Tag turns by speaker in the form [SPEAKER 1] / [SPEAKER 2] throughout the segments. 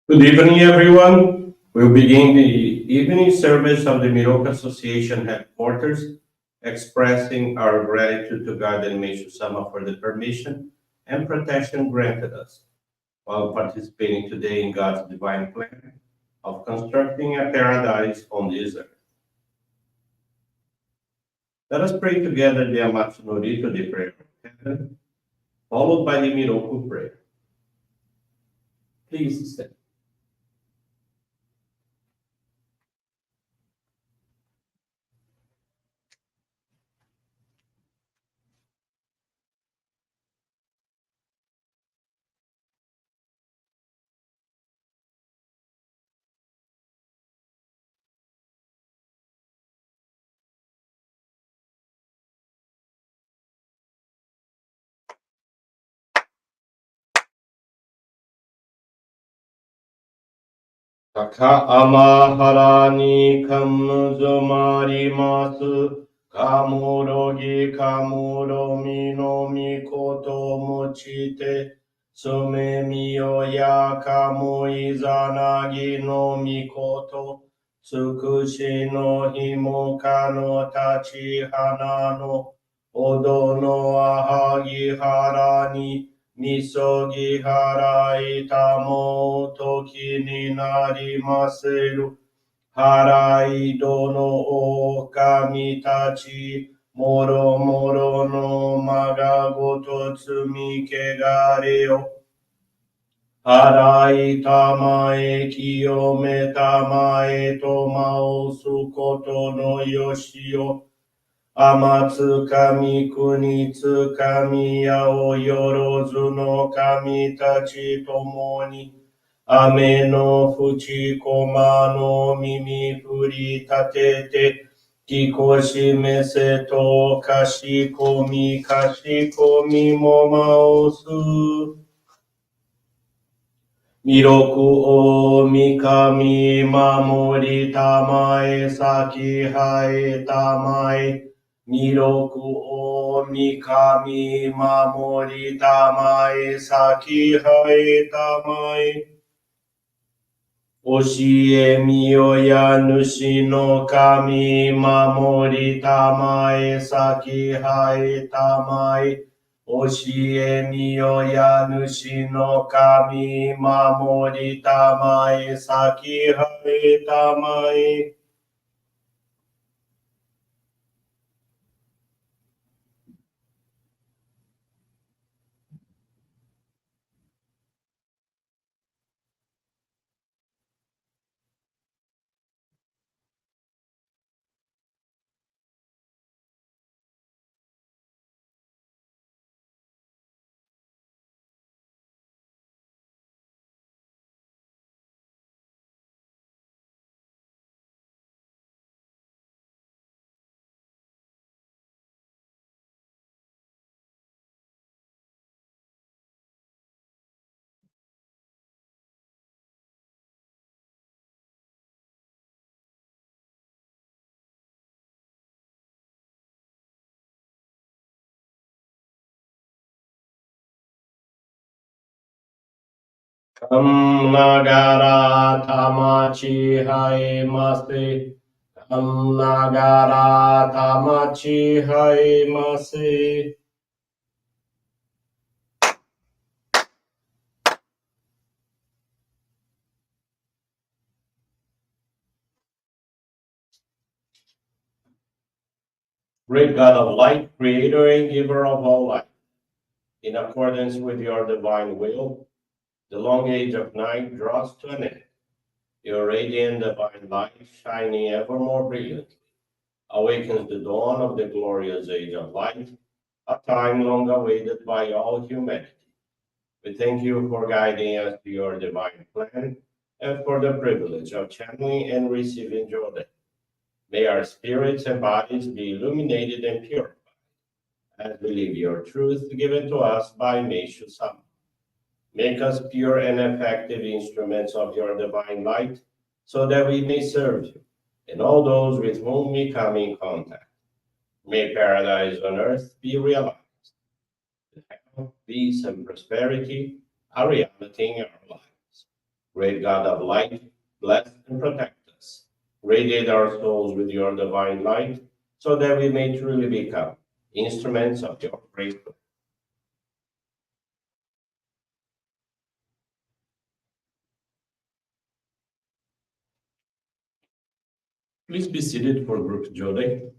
[SPEAKER 1] Good evening, everyone. We'll begin the evening service of the Miroku Association headquarters, expressing our gratitude to God and Meishu-sama for the permission and protection granted us while participating today in God's divine plan of constructing a paradise on this earth. Let us pray together the Amatsu-Norito, the prayer of heaven, followed by the Miroku Prayer. Please stand. Taka amaharani kamuzumarimasu kamurogi kamuromi no mikoto mochite sume miyoya kamuizanagi no mikoto tsukushi no himoka no tachi hana no odo no ahagi harani Misogi harai tamo toki ni narimaseru. Harai dono o kamitachi. Moro moro no magagoto tsumi kegareo. Harai tamae kiyome tamae tomao sukoto no yoshio. Amatsu kami kunitsu kami yao yorozu no kami tachi tomoni. Ame no fuchi koma no mimi furi tatete. Kikoshi meseto kashi komi momaosu. Miroku o mikami mamori tamae saki hae tamae. Miroku o mikami mamori tamae saki hae tamae. Oshie miyoya nushi no kami mamori tamae saki hae tamae. Oshie miyoya nushi no kami mamori tamae saki hae tamae. Kam nagara tamachi haemase. Kam nagara tamachi haemase. Great God of light, creator and giver of all life, in accordance with your divine will, the long age of night draws to an end. Your radiant divine light, shining ever more brilliantly, awakens the dawn of the glorious age of light, a time long awaited by all humanity. We thank you for guiding us to your divine plan and for the privilege of channeling and receiving Johrei. May our spirits and bodies be illuminated and purified as we live your truth given to us by Meishu-sama. Make us pure and effective instruments of your divine light so that we may serve you and all those with whom we come in contact. May paradise on earth be realized. Health, peace, and prosperity are reality in our lives. Great God of light, bless and protect us. Radiate our souls with your divine light, so that we may truly become instruments of your great will. Please be seated for group Johrei.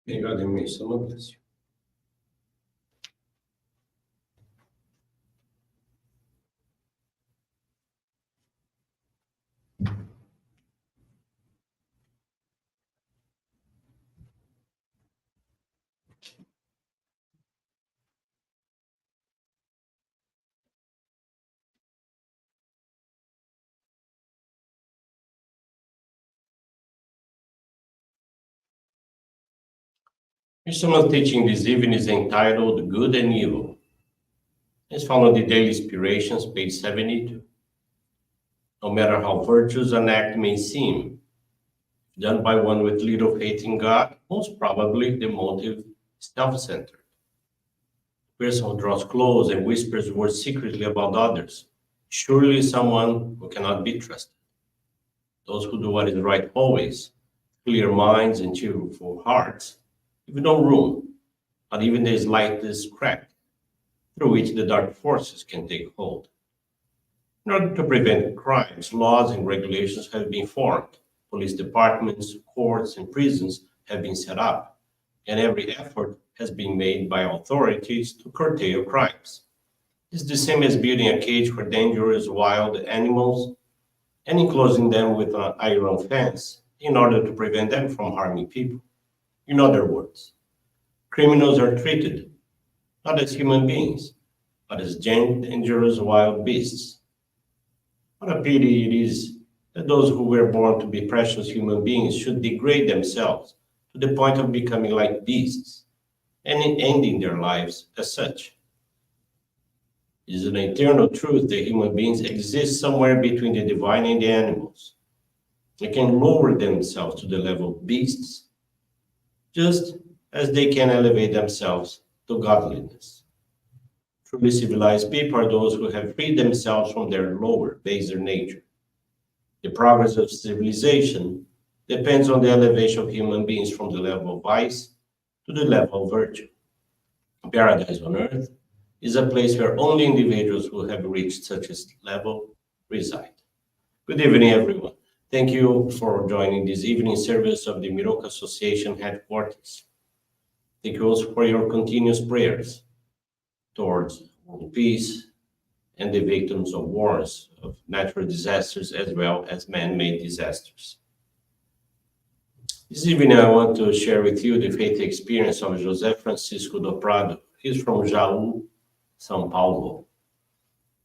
[SPEAKER 1] May God and Meishu-sama bless you. Meishu-sama's teaching this evening is entitled Good and Evil. It's found on the Daily Inspirations, page 72. No matter how virtuous an act may seem, done by one with little faith in God, most probably the motive is self-centered. The person who draws close and whispers words secretly about others, surely someone who cannot be trusted. Those who do what is right always, clear minds and cheerful hearts, leave no room, not even the slightest crack, through which the dark forces can take hold. In order to prevent crimes, laws and regulations have been formed. Police departments, courts, and prisons have been set up, and every effort has been made by authorities to curtail crimes. It's the same as building a cage for dangerous wild animals and enclosing them with an iron fence in order to prevent them from harming people. In other words, criminals are treated not as human beings, but as dangerous wild beasts. What a pity it is that those who were born to be precious human beings should degrade themselves to the point of becoming like beasts and ending their lives as such. It is an eternal truth that human beings exist somewhere between the divine and the animals. They can lower themselves to the level of beasts, just as they can elevate themselves to godliness. Truly civilized people are those who have freed themselves from their lower, baser nature. The progress of civilization depends on the elevation of human beings from the level of vice to the level of virtue. Paradise on earth is a place where only individuals who have reached such a level reside. Good evening, everyone. Thank you for joining this evening service of the Miroku Association headquarters. Thank you also for your continuous prayers towards world peace and the victims of wars, of natural disasters, as well as man-made disasters. This evening, I want to share with you the faith experience of José Francisco do Prado. He's from Jaú, São Paulo.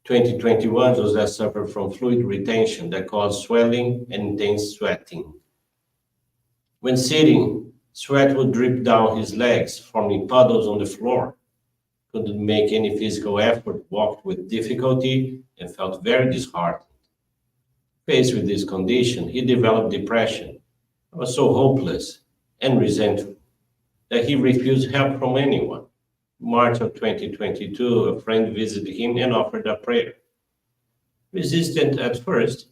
[SPEAKER 1] 2021, José suffered from fluid retention that caused swelling and intense sweating. When sitting, sweat would drip down his legs, forming puddles on the floor. Couldn't make any physical effort, walked with difficulty, and felt very disheartened. Faced with this condition, he developed depression. He was so hopeless and resentful that he refused help from anyone. March of 2022, a friend visited him and offered a prayer. Resistant at first,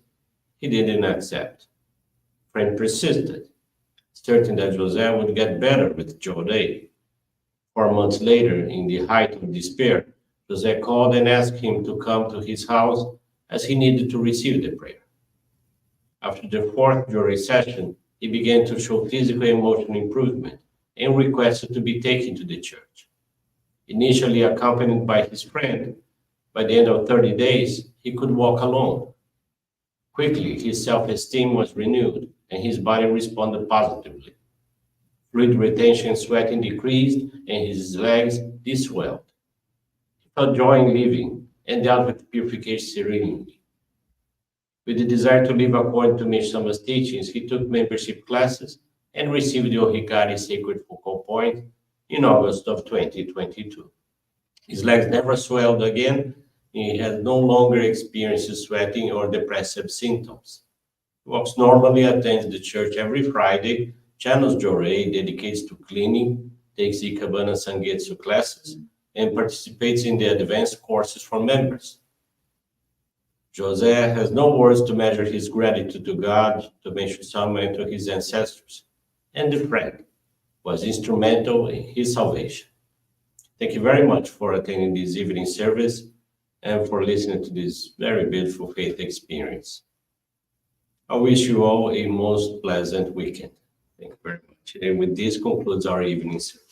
[SPEAKER 1] he didn't accept. Friend persisted, certain that José would get better with Johrei. 4 months later, in the height of despair, José called and asked him to come to his house as he needed to receive the prayer. After the fourth Johrei session, he began to show physical and emotional improvement and requested to be taken to the church. Initially accompanied by his friend, by the end of 30 days, he could walk alone. Quickly, his self-esteem was renewed and his body responded positively. Fluid retention and sweating decreased and his legs diswelled. He felt joy in living and dealt with purification serenely. With the desire to live according to Meishu-sama's teachings, he took membership classes and received the Ohikari Sacred Focal Point in August of 2022. His legs never swelled again. He has no longer experienced sweating or depressive symptoms. He walks normally, attends the church every Friday, channels Johrei, dedicates to cleaning, takes Ikebana Sangetsu classes, and participates in the advanced courses for members. José has no words to measure his gratitude to God, to Meishu-sama, and to his ancestors, and the friend was instrumental in his salvation. Thank you very much for attending this evening service and for listening to this very beautiful faith experience. I wish you all a most pleasant weekend. Thank you very much. And with this concludes our evening service.